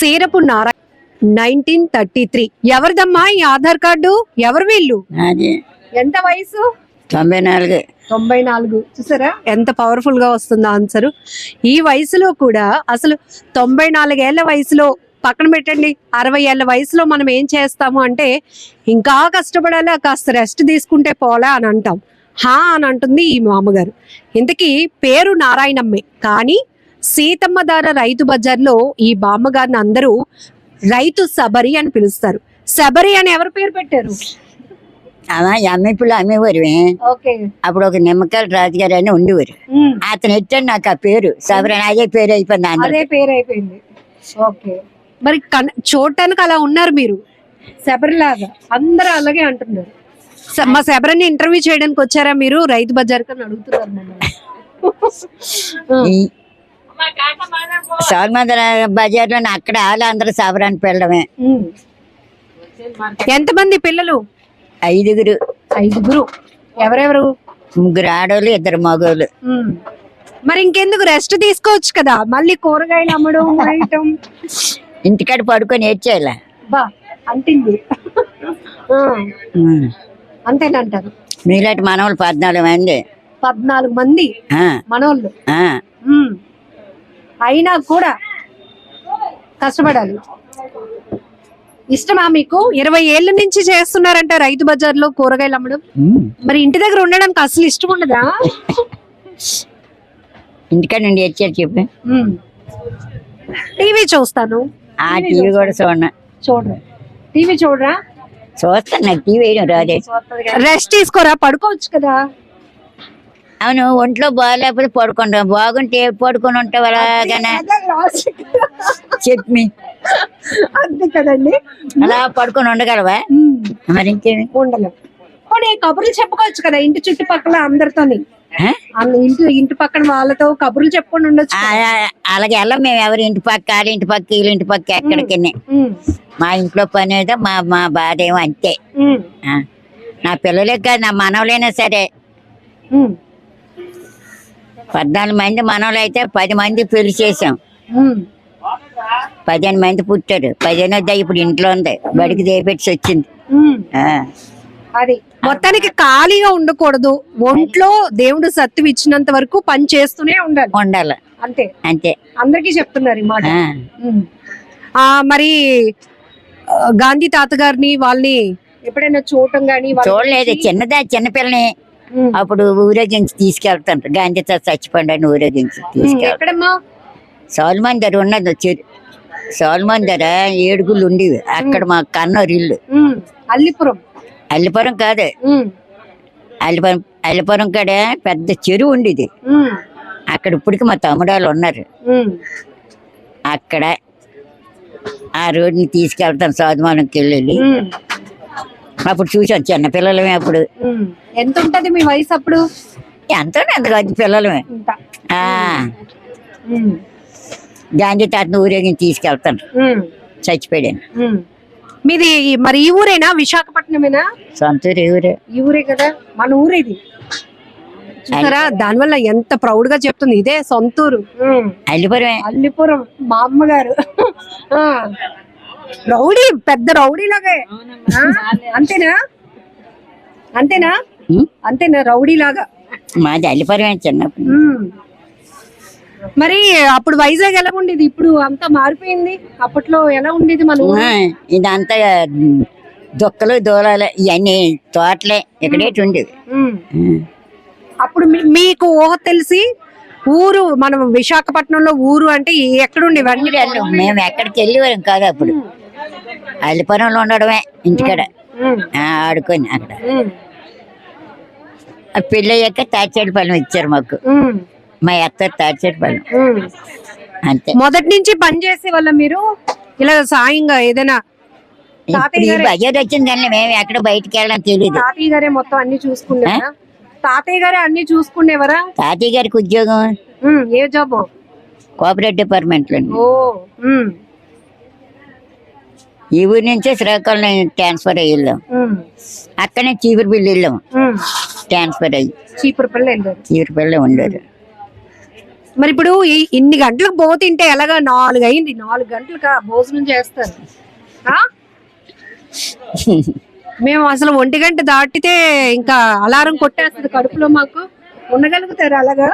సేరపు నారాయణ 1933. ఎవరిదమ్మా ఈ ఆధార్ కార్డు? ఎవరు వీళ్ళు? అది ఎంత వయసు? 94. 94. చూసారా ఎంత పవర్ఫుల్ గా వస్తుందో ఆన్సర్. ఈ వయసులో కూడా అసలు 94 ఏళ్ల వయసులో పక్కన పెట్టండి, 60 ఏళ్ల వయసులో మనం ఏం చేస్తాము అంటే ఇంకా కష్టపడాలా, కాస్త రెస్ట్ తీసుకుంటే పోలా అని అంటాం. హా అని అంటుంది ఈ మామగారు. ఇంతకీ పేరు నారాయణమ్మే, కానీ సీతమ్మ ధార రైతు బజార్లో ఈ బామ్మగారిని అందరూ రైతు శబరి అని పిలుస్తారు. శబరి అని ఎవరు పేరు పెట్టారు? అలా అమ్మేపులు అమ్మేవారు. ఓకే. అప్పుడు ఒక నిమ్మకాయల రాజుగారు అని ఉండేవారు. అతను ఎట్టాడు నాకు ఆ పేరు సబరని, అదే పేరు అయిపోయింది. అదే పేరు అయిపోయింది. ఓకే. మరి చూడటానికి అలా ఉన్నారు మీరు, శబరిలాగా అందరూ అలాగే అంటున్నారు. మా శబరిని ఇంటర్వ్యూ చేయడానికి వచ్చారా మీరు రైతు బజార్ కని అడుగుతున్నారు మమ్మల్ని. సోల్మందర బజార్ లో అక్కడ వాళ్ళు అందరూ సబరాన్ని పెళ్ళడమే. ఎంతమంది పిల్లలు? 5గురు. 5గురు. ఎవరెవరు? 3 ఆడోళ్ళు, 2 మగోళ్ళు. మరి ఇంకెందుకు రెస్ట్ తీసుకోవచ్చు కదా, మళ్ళీ కూరగాయలు అమ్మడం వేయటం. ఇంటికాడ పడుకొని ఏడ్చేయాల బా అంటింది. అంతేనంటారు. మీలాంటి మనవాళ్ళు 14 మంది. 14 మంది మనోళ్ళు. అయినా కూడా కష్టపడాలి. ఇష్టమా మీకు? 20 ఏళ్ళ నుంచి చేస్తున్నారంట రైతు బజార్లో కూరగాయలు అమ్మడం. మరి ఇంటి దగ్గర ఉండడానికి అసలు ఇష్టం ఉండదా? ఇంటికాడ నుండి ఏడ్చారు చెప్పి. టీవీ చూస్తాను. ఆ టీవీ కూడా చూడరా? టీవీ చూడరా? చూస్తాను, నాకు టీవీ వేయడం రాదే. రెస్ట్ తీసుకోరా, పడుకోవచ్చు కదా. అవును, ఒంట్లో బాగాలేకపోతే పడుకుంటాం, బాగుంటే పడుకొని ఉంటావు అలాగానే. చెప్పి అంతే కదండి, అలా పడుకొని ఉండగలవా? మరి ఇంకేమి ఉండలేవు. కబుర్లు చెప్పుకోవచ్చు కదా ఇంటి చుట్టుపక్కల అందరితోని. ఇంటి పక్కన వాళ్ళతో కబుర్లు చెప్పుకొని ఉండొచ్చు. అలాగే వెళ్ళం మేము, ఎవరి ఇంటి పక్క, వాళ్ళ ఇంటి పక్క, వీళ్ళ ఇంటి పక్క, ఎక్కడికి. మా ఇంట్లో పని ఏదో మా బాధ ఏమో అంతే. నా పిల్లలే కాదు, నా మనవలైనా సరే. 14 మంది మనవలు అయితే 10 మంది పెళ్లి చేసాం. 15 మంది పుట్టారు. 15 ఇప్పుడు ఇంట్లో ఉంది, బడికి చేపెట్టి వచ్చింది. అది మొత్తానికి ఖాళీగా ఉండకూడదు. ఒంట్లో దేవుడు సత్తువ ఇచ్చినంత వరకు పని చేస్తూనే ఉండాలి. అంతే అంతే. అందరికీ చెప్తున్నారు ఈ మాట. మరి గాంధీ తాత గారిని వాళ్ళని ఎప్పుడైనా చూడటం గానీ? చూడలేదు. చిన్నపిల్లని అప్పుడు ఊరేగించి తీసుకెళ్తాను. గాంధీ తాత చచ్చిపోండి ఊరేగించి తీసుకెళ్తాను. సోల్మందర్ ఉన్నది, సోల్మందర 7 గుళ్ళు ఉండేవి అక్కడ. మా కన్నూరు ఇల్లు అల్లిపురం కాదు, అల్లిపురం కాడ పెద్ద చెరువు ఉండేది అక్కడ. ఇప్పటికి మా తమ్ముడాళ్ళు ఉన్నారు అక్కడ. ఆ రోడ్ని తీసుకెళ్తాను సోదమానంకి వెళ్ళి. అప్పుడు చూసాం చిన్నపిల్లలమే. అప్పుడు ఎంత ఉంటది మీ వయసు అప్పుడు? ఎంతో ఎంత కాదు, పిల్లలమే. గాంధీ తాతను ఊరేగించి తీసుకెళ్తాను, చచ్చిపోయాను. మీది మరి ఈ ఊరేనా, విశాఖపట్నమేనా? సొంత ఊరే. ఈ ఊరే కదా, మన ఊరేది. చూసారా, దానివల్ల ఎంత ప్రౌడ్ గా చెప్తుంది, ఇదే సొంతూరు. అల్లిపురం. మా అమ్మగారు రౌడీ, పెద్ద రౌడీ లాగే. అంతేనా? రౌడీ లాగా. మాది అల్లిపురమే చిన్నప్పుడు. మరి అప్పుడు వైజాగ్ ఎలా ఉండేది? ఇప్పుడు అంతా మారిపోయింది. అప్పట్లో ఎలా ఉండేది మన ఊరు? ఇదంతా దుక్కలు దూలాలు ఇవన్నీ తోటలే ఇక్కడేటి ఉండేది. అప్పుడు మీకు ఊహ తెలిసి ఊరు, మనం విశాఖపట్నంలో ఊరు అంటే ఎక్కడుండేవి? మేము ఎక్కడికి వెళ్ళేవారం కాదు అప్పుడు. అల్లిపురంలో ఉండడమే, ఇంటికాడ ఆడుకొని అక్కడ. పెళ్ళి అయ్యాక తాచేడుపాలెం ఇచ్చారు మాకు. మా అత్త తాచేడుపాలెం. అంతే. మొదటి నుంచి పని చేసే వాళ్ళ మీరు? ఇలా సాయంగా ఏదైనా బజార్ వచ్చింది కానీ మేము ఎక్కడ బయటకు వెళ్ళడం తెలియదు. తాతయ్య గారే మొత్తం అన్ని చూసుకునేవారా? తాతయ్య గారే అన్ని చూసుకునేవారా? తాతయ్య గారికి ఉద్యోగం. ఏ జాబ్? కోఆపరేటివ్ డిపార్ట్మెంట్ లో. ఈ ఊరి నుంచే శ్రీకాకుళం ట్రాన్స్ఫర్ అయ్యి వెళ్ళాం. అక్కడనే చీపురుపల్లి వెళ్ళాం ట్రాన్స్ఫర్ అయ్యి. చీపురుపల్లి ఉండేది. మరి ఇప్పుడు ఇన్ని గంటలకు బో తింటే ఎలాగా? 4 అయింది, 4 గంటలకు భోజనం చేస్తారు. ఆ? మేము అసలు 1 గంట దాటితే ఇంకా అలారం కొట్టేస్తుంది కడుపులో. మాకు ఉండగలుగుతారు అలాగా?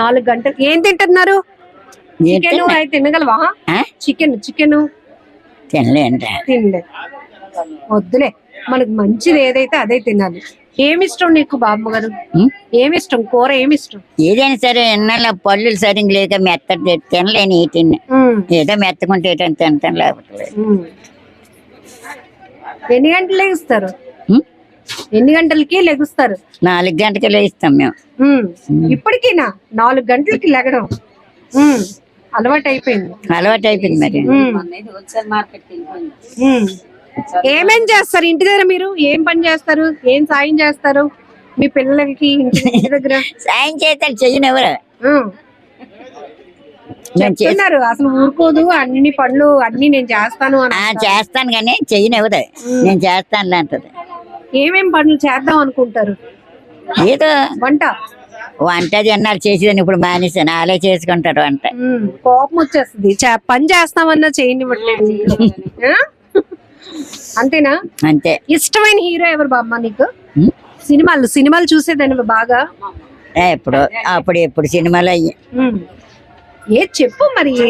4 గంటలు ఏం తింటున్నారు? చికెన్ అయితే తినగలవా? చికెన్ తినలే. వద్దులే, మనకు మంచిది ఏదైతే అదే తినాలి. ఏమిష్టం నీకు బాబు గారు? ఏమిష్టం కూర? ఏమిష్టం? ఏదైనా సరే ఎన్నెల పళ్ళు సరిగ్గా లేక మెత్త తినలేని ఏదో మెత్తకుంటే తింటాం లేకపోతే. ఎన్ని గంటలు లెగుస్తారు? ఎన్ని గంటలకి లెగుస్తారు? 4 గంటలకి లేస్తాం మేము. ఇప్పటికీనా 4 గంటలకి లెగడం అలవాటు అయిపోయింది మరి. ఏమేం చేస్తారు ఇంటి దగ్గర? మీరు ఏం పని చేస్తారు? ఏం సాయం చేస్తారు మీ పిల్లలకి ఇంటి దగ్గర? సాయం చేస్తారు, చెయ్యనెవరు చెప్తున్నారు అసలు ఊరుకోదు, అన్ని పనులు అన్ని నేను చేస్తాను అని. చేస్తాను కానీ చెయ్యనెవరు, నేను చేస్తాను అంటది. ఏమేం పనులు చేద్దాం అనుకుంటారు? ఏదో వంట అన్నారు చేసేదని, ఇప్పుడు మానేసాను. అలా చేసుకుంటారు వంట. కోపం వచ్చేస్తుంది, పని చేస్తామన్నా చేయనివ్వట్లేదు. అంతేనా? అంతే. ఇష్టమైన హీరో ఎవరు బామ్మ నీకు? సినిమాలు చూసేదాన్ని బాగా? ఎప్పుడు సినిమాలు అయ్యి ఏ చెప్పు మరి, ఏ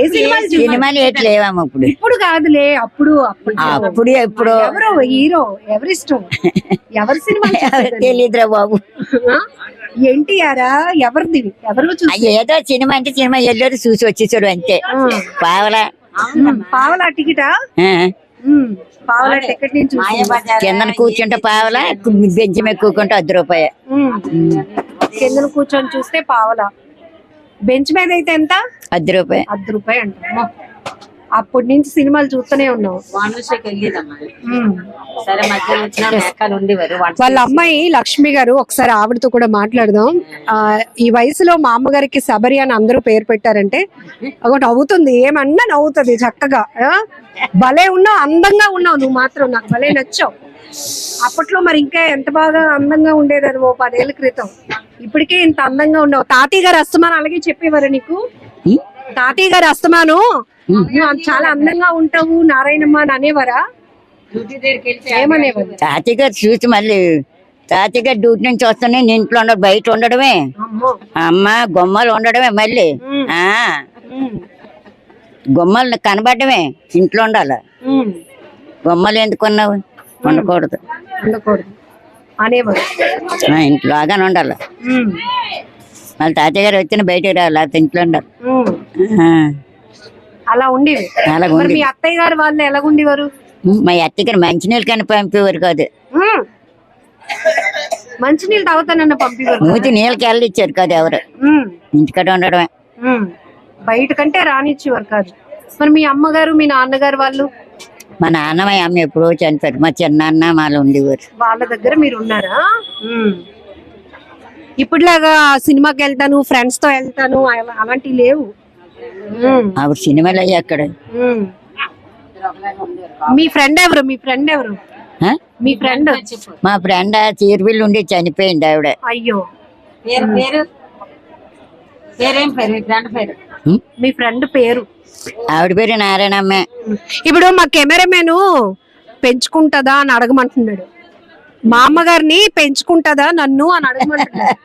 సినిమాలు ఏట్లేవమ్మా ఇప్పుడు? ఇప్పుడు కాదులే, అప్పుడు ఎప్పుడు ఎవరు హీరో? ఎవరిష్టం? ఎవరి సినిమా తెలియదురా బాబు. ఎన్టీఆరా? ఎవరిది? ఎవరు? ఏదో సినిమా అంటే సినిమా ఎల్లరు చూసి వచ్చేసాడు అంతే. పావలా టికెటా? పావలా టికెట్ నుంచి కింద కూర్చుంటే పావలా, బెంచ్ మీద కూర్చుంటే 10 రూపాయలు. కింద కూర్చొని చూస్తే పావలా, బెంచ్ మీద అయితే ఎంత? 10 రూపాయలు. 10 రూపాయలు అంట. అప్పటి నుంచి సినిమాలు చూస్తూనే ఉన్నావు. వాళ్ళ అమ్మాయి లక్ష్మి గారు, ఒకసారి ఆవిడతో కూడా మాట్లాడదాం. ఈ వయసులో మా అమ్మగారికి శబరి అని అందరూ పేరు పెట్టారంటే ఒకటి నవ్వుతుంది, ఏమన్నా నవ్వుతుంది చక్కగా. భలే ఉన్నావు, అందంగా ఉన్నావు. నువ్వు మాత్రం నాకు భలే నచ్చావు. అప్పట్లో మరి ఇంకా ఎంత బాగా అందంగా ఉండేదాన్ని ఓ 10 ఏళ్ల క్రితం. ఇప్పటికే ఇంత అందంగా ఉన్నావు. తాతయ్య గారు అస్తమాను అలాగే చెప్పేవారు నీకు? తాతయ్య గారు అస్తమాను చాలా అందంగా ఉంటావు నారాయణమ్మ అని అనేవారా? ఏమనేవారు? తాతయ్య గారు చూసి మళ్ళీ తాతయ్య గారు డ్యూటీ నుంచి వస్తానే ఇంట్లో ఉండదు, బయట ఉండడమే. అమ్మ గుమ్మలు ఉండడమే, మళ్ళీ గుమ్మలు కనబడమే, ఇంట్లో ఉండాలి. గుమ్మలు ఎందుకున్నావు? ఉండకూడదు అనేవారు. ఇంట్లోగానే ఉండాలి. మళ్ళీ తాతయ్య గారు వచ్చిన బయటకు రావాలి, లేకపోతే ఇంట్లో ఉండాలి. అలా ఉండేవి. మీ అత్తయ్య గారు వాళ్ళు ఎలా ఉండేవారు? మా అత్తయ్య గారు మంచినీళ్ళు కానీ పంపేవారు కాదు. మంచినీళ్ళు తాగుతానన్న పంపేవారు? మూతి నీళ్ళకి వెళ్ళిచ్చారు కాదు ఎవరు, ఇంటికాడ ఉండడమే. బయట కంటే రానిచ్చేవారు కాదు. మరి మీ అమ్మగారు మీ నాన్నగారు వాళ్ళు? మా నాన్న మా అమ్మ ఎప్పుడో చనిపోయారు. మా చిన్నాన్న వాళ్ళు ఉండేవారు. వాళ్ళ దగ్గర మీరు ఉన్నారా? ఇప్పుడులాగా సినిమాకి వెళ్తాను, ఫ్రెండ్స్ తో వెళ్తాను అలాంటివి లేవు. అప్పుడు సినిమాలు అయ్యి అక్కడ. మీ ఫ్రెండ్ ఎవరు? మీ ఫ్రెండ్? మా ఫ్రెండ్ చీరపిల్లి ఉండి చనిపోయింది ఆవిడ. అయ్యో, మీ ఫ్రెండ్ పేరు? ఆవిడ పేరు నారాయణమ్మ. ఇప్పుడు మా కెమెరామెన్ పెంచుకుంటదా అని అడగమంటున్నాడు. మా అమ్మగారిని పెంచుకుంటదా నన్ను అని అడగమంటున్నాడు.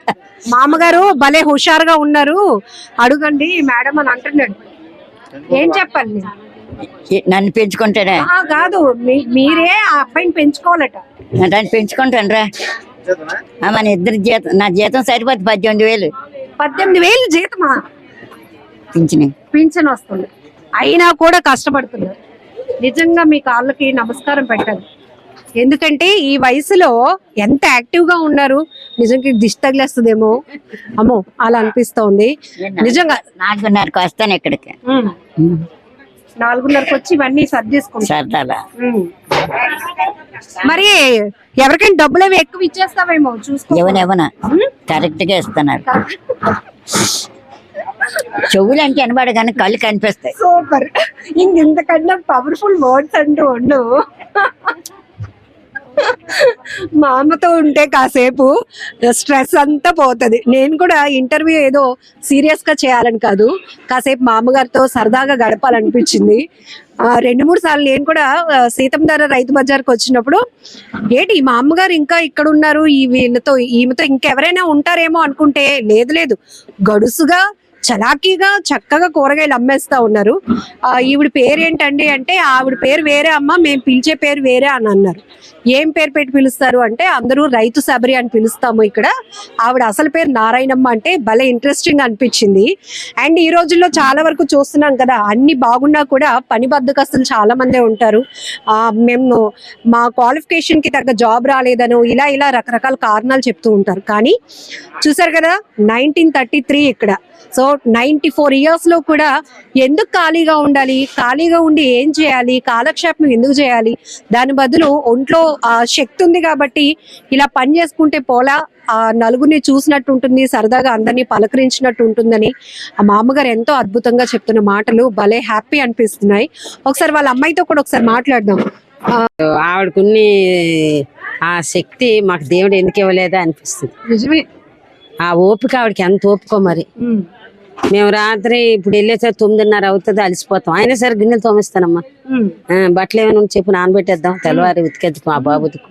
మా అమ్మగారు భలే హుషారుగా ఉన్నారు, అడగండి మేడం అని అంటున్నాడు. ఏం చెప్పాలి? నన్ను పెంచుకుంటాడా? కాదు, మీరే ఆ అబ్బాయిని పెంచుకోవాలట. దాన్ని పెంచుకుంటాను రా. మన ఇద్దరు జీతం, నా జీతం సరిపోతుంది 18,000. 18,000 జీతమా? పింఛన్ వస్తుంది, అయినా కూడా కష్టపడుతున్నారు. నిజంగా మీ కాళ్ళకి నమస్కారం పెట్టాలి. ఎందుకంటే ఈ వయసులో ఎంత యాక్టివ్ గా ఉన్నారు. నిజంగా దిష్టి తగిలేస్తుందేమో, అమ్మో అలా అనిపిస్తోంది నిజంగా. 4:30కి వస్తాను ఇక్కడికి. 4:30కి వచ్చి ఇవన్నీ సర్దేసుకుంటా. మరి ఎవరికైనా డబ్బులు అవి ఎక్కువ ఇచ్చేస్తావేమో చూసుకో. ఎవనా కరెక్ట్ గా ఇస్తున్నారు. చెవులు అంటే అనబడ కానీ కళ్ళు కనిపిస్తాయి. సూపర్. ఇంతకన్నా పవర్ఫుల్ వర్డ్స్ అంటూ ఉండవు. మా అమ్మతో ఉంటే కాసేపు స్ట్రెస్ అంతా పోతుంది. నేను కూడా ఇంటర్వ్యూ ఏదో సీరియస్ గా చేయాలని కాదు, కాసేపు మా అమ్మగారితో సరదాగా గడపాలనిపించింది. 2-3 సార్లు నేను కూడా సీతం ధర రైతు బజార్కి వచ్చినప్పుడు ఏంటి మా అమ్మగారు ఇంకా ఇక్కడ ఉన్నారు, వీళ్ళతో ఈమెతో ఇంకెవరైనా ఉంటారేమో అనుకుంటే లేదు, గడుసుగా చలాకీగా చక్కగా కూరగాయలు అమ్మేస్తా ఉన్నారు. ఈవిడ పేరు ఏంటండి అంటే, ఆవిడ పేరు వేరే అమ్మ, మేము పిలిచే పేరు వేరే అని అన్నారు. ఏం పేరు పెట్టి పిలుస్తారు అంటే, అందరూ రైతు శబరి అని పిలుస్తాము ఇక్కడ, ఆవిడ అసలు పేరు నారాయణమ్మ అంటే భలే ఇంట్రెస్టింగ్ అనిపించింది. అండ్ ఈ రోజుల్లో చాలా వరకు చూస్తున్నాం కదా, అన్ని బాగున్నా కూడా పని బద్దకస్తులు చాలా మందే ఉంటారు. మేము మా క్వాలిఫికేషన్ కి తగ్గ జాబ్ రాలేదనో ఇలా రకరకాల కారణాలు చెప్తూ ఉంటారు. కానీ చూసారు కదా 1933 ఇక్కడ, సో 94 years లో కూడా ఎందుకు ఖాళీగా ఉండాలి, ఖాళీగా ఉండి ఏం చేయాలి, కాలక్షేపం ఎందుకు చేయాలి, దాని బదులు ఒంట్లో శక్తి ఉంది కాబట్టి ఇలా పని చేసుకుంటే పోలా, నలుగురిని చూసినట్టు ఉంటుంది, సరదాగా అందరినీ పలకరించినట్టు ఉంటుందని మా అమ్మగారు ఎంతో అద్భుతంగా చెప్తున్న మాటలు భలే హ్యాపీ అనిపిస్తున్నాయి. ఒకసారి వాళ్ళ అమ్మాయితో కూడా ఒకసారి మాట్లాడదాం. ఆవిడకున్ని ఆ శక్తి మాకు దేవుడు ఎందుకు ఇవ్వలేదా అనిపిస్తుంది. నిజమే, ఆ ఓపిక ఆవిడకి ఎంత ఓపికో మరి. మేము రాత్రి ఇప్పుడు వెళ్ళేసరికి 9:30 అవుతుంది, అలసిపోతాం. అయినా సరే గిన్నెలు తోమిస్తానమ్మా, బట్టలు ఏమైనా చెప్పి నానబెట్టేద్దాం, తెల్లవారి ఉతికేద్దాం ఆ బాబు ఉతుకు,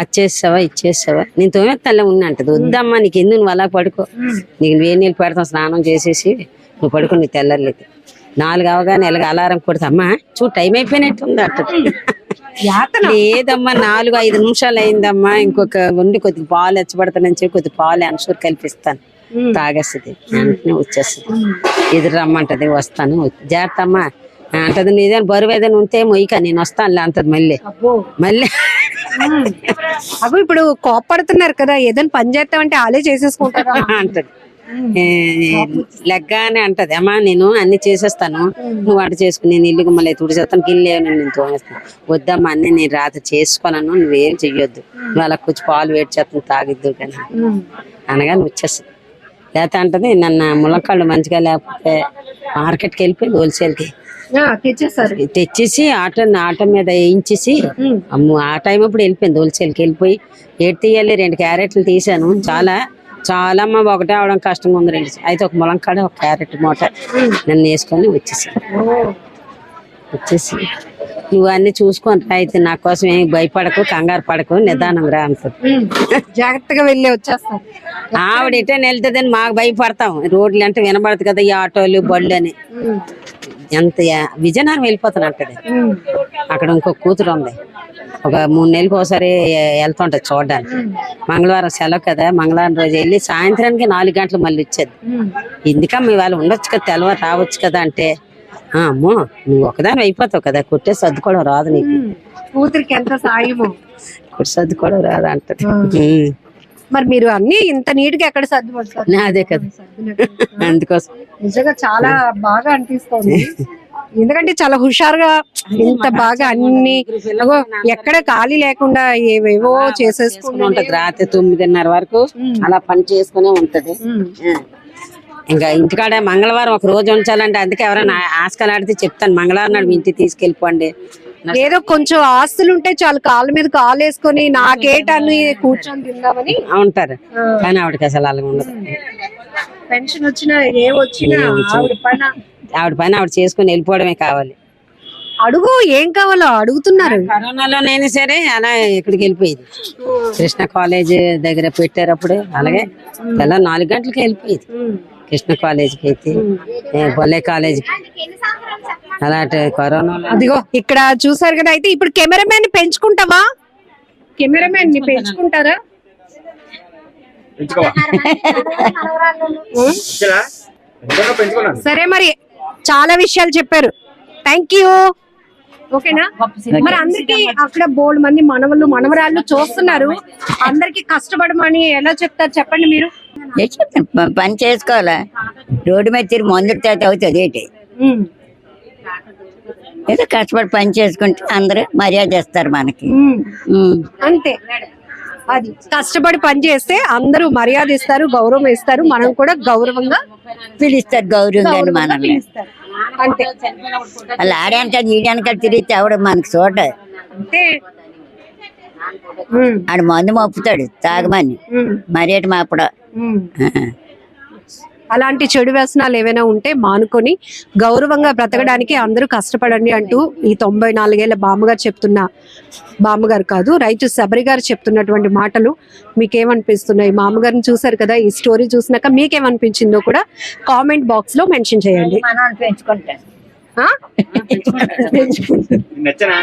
అది చేసావా ఇది చేసావా, నేను తోమేస్తానులే ఉన్నా అంటది. వద్దమ్మా నీకు ఎందుకు, నువ్వు అలా పడుకో, నీకు వేడి నీళ్ళు పెడతాం, స్నానం చేసేసి నువ్వు పడుకో, నీ తెల్లర్లేదు. 4 అవగానే ఎలాగ అలారం కొడతా, అమ్మా చూడు టైం అయిపోయినట్టుంది అంటది. లేదమ్మా 4-5 నిమిషాలు అయిందమ్మా, ఇంకొక ఉండి కొద్దిగా పాలు ఎచ్చబడతానని చెప్పి కొద్ది పాలు అన్షూర్ కల్పిస్తాను, తాగేస్తుంది, వెంటనే వచ్చేస్తుంది. ఎదురు రమ్మంటది, వస్తాను, జాగ్రత్త అమ్మా అంటది. ఏదైనా బరువు ఏదైనా ఉంటే మొయ్యక నేను వస్తానులే అంటది. మళ్ళీ అగో ఇప్పుడు కోపడుతున్నారు కదా, ఏదైనా పని చేస్తామంటే ఆలే చేసేసుకుంటారా అంటది. లెగ్గానే అంటది, అమ్మా నేను అన్ని చేసేస్తాను, నువ్వు వంట చేసుకుని నేను ఇల్లు గుమ్మలే తుడిచేస్తాను, గిన్నె నేను తోమేస్తాను. వద్దమ్మా అన్నీ నేను రాత్రి చేసుకోను, నువ్వేం చెయ్యొద్దు, నువ్వు అలా కూర్చు పాలు వేడి చేస్తాను తాగిద్దు కానీ అనగా నువ్వు వచ్చేస్తుంది. లేకపోతే అంటది నన్ను ములక్కాళ్ళు మంచిగా లేకపోతే మార్కెట్కి వెళ్ళిపోయింది, హోల్సేల్కి తెచ్చేసి ఆటో మీద వేయించేసి ఆ టైం అప్పుడు వెళ్ళిపోయింది, హోల్సేల్కి వెళ్ళిపోయి ఏడు తీయాలి 2 క్యారెట్లు తీసాను. చాలా అమ్మ ఒకటే అవడం కష్టంగా ఉంది, 2 అయితే ఒక ములంకాడ ఒక క్యారెట్ మూట నన్ను వేసుకొని వచ్చేసి నువ్వు అన్ని చూసుకొని అయితే నా కోసం ఏమి భయపడకు, కంగారు పడకు, నిదానం రా అంటుంది. జాగ్రత్తగా వెళ్ళి వచ్చేస్తాం. ఆవిడ ఎటైనా వెళ్తుందని మాకు భయపడతాం, రోడ్లు అంటే వినబడదు కదా ఈ ఆటోలు బళ్ళు అని. ఎంత విజయనగరం వెళ్ళిపోతాను అంటది. అక్కడ ఇంకో కూతురు ఉంది, ఒక 3 నెలలకు ఒకసారి వెళ్తుంటది చూడడానికి. మంగళవారం సెలవు కదా, మంగళవారం రోజు వెళ్ళి సాయంత్రానికి 4 గంటలు మళ్ళీ వచ్చేది. ఎందుకమ్మా ఇవాళ ఉండొచ్చు కదా, తెల్లవారు రావచ్చు కదా అంటే, అమ్మో నువ్వు ఒకదాని అయిపోతావు కదా, కుట్టే సర్దుకోవడం రాదు నీకు, కూతురికి ఎంత సాయమో, కుట్టి సర్దుకోవడం రాదు అంటది. మరి మీరు అన్ని ఇంత నీట్ గా ఎక్కడ సర్దుపడతారు? అదే కదా, అందుకోసం నిజంగా చాలా బాగా అనిపిస్తుంది. ఎందుకంటే చాలా హుషారుగా ఇంత బాగా అన్ని ఎక్కడ ఖాళీ లేకుండా ఏవేవో చేసేసుకుని ఉంటది. రాత్రి 9:30 వరకు అలా పని చేసుకునే ఉంటది. ఇంకా ఇంటికాడ మంగళవారం ఒక రోజు ఉంచాలంటే, అందుకే ఎవరైనా ఆస్కలాడితే చెప్తాను, మంగళవారం నాడు మీ ఇంటికి తీసుకెళ్ళిపోండి. ఏదో కొంచెం ఆస్తులు ఉంటే చాలు, కాళ్ళ మీద కాలు వేసుకొని నాకేటని కూర్చొని తిందామని ఉంటారు. కానీ ఆవిడకి అసలు అలాగ ఉండదు. పెన్షన్ వచ్చినా ఏ వచ్చినా ఆవిడ పని ఆవిడ చేసుకుని వెళ్ళిపోవడమే కావాలి. అడుగు ఏం కావాలో అడుగుతున్నారు. కరోనాలోనైనా సరే అలా ఇక్కడికి వెళ్ళిపోయేది. కృష్ణ కాలేజ్ దగ్గర పెట్టారప్పుడు అలాగే తెల్ల 4 గంటలకి వెళ్ళిపోయేది. కృష్ణ కాలేజ్కి అయితే బొల్లే కాలేజ్కి అలాంటి కరోనా. అదిగో ఇక్కడ చూసారు కదా. అయితే ఇప్పుడు కెమెరామెన్ ని పెంచుకుంటావా? కెమెరామెన్ ని పెంచుకుంటారా? సరే మరి చాలా విషయాలు చెప్పారు. Thank you. ఓకేనా? మరి అందరికి అక్కడ బోల్డ్ మంది మనవళ్ళు మనవరాళ్ళు చూస్తున్నారు. అందరికి కష్టపడమని ఎలా చెప్తారు చెప్పండి మీరు. పని చేసుకోవాలా, రోడ్డు మీద తిరిగి మందులు చేత అవుతుంది ఏంటి, ఏదో కష్టపడి పని చేసుకుంటే అందరూ మర్యాద ఇస్తారు మనకి. అంతే, అది కష్టపడి పని చేస్తే అందరూ మర్యాద ఇస్తారు, గౌరవం ఇస్తారు, మనం కూడా గౌరవంగా పిలుస్తారు, గౌరవంగా మనల్ని. అంతే, వాళ్ళు ఆడాక ఈడాక తిరిగితే ఎవడు మనకి చూడ. అంటే ఆడు మందు మప్పుతాడు తాగమని మరేటి మాపడు. అలాంటి చెడు వ్యసనాలు ఏవైనా ఉంటే మానుకొని గౌరవంగా బ్రతకడానికి అందరూ కష్టపడండి అంటూ ఈ 94 బామ్మగారు చెప్తున్న, బామ్మగారు కాదు రైతు శబరి గారు చెప్తున్నటువంటి మాటలు మీకేమనిపిస్తున్నాయి? మామగారిని చూసారు కదా, ఈ స్టోరీ చూసినాక మీకేమనిపించిందో కూడా కామెంట్ బాక్స్ లో మెన్షన్ చేయండి. మనం పెంచుకుంటాం. ఆ? నచ్చనా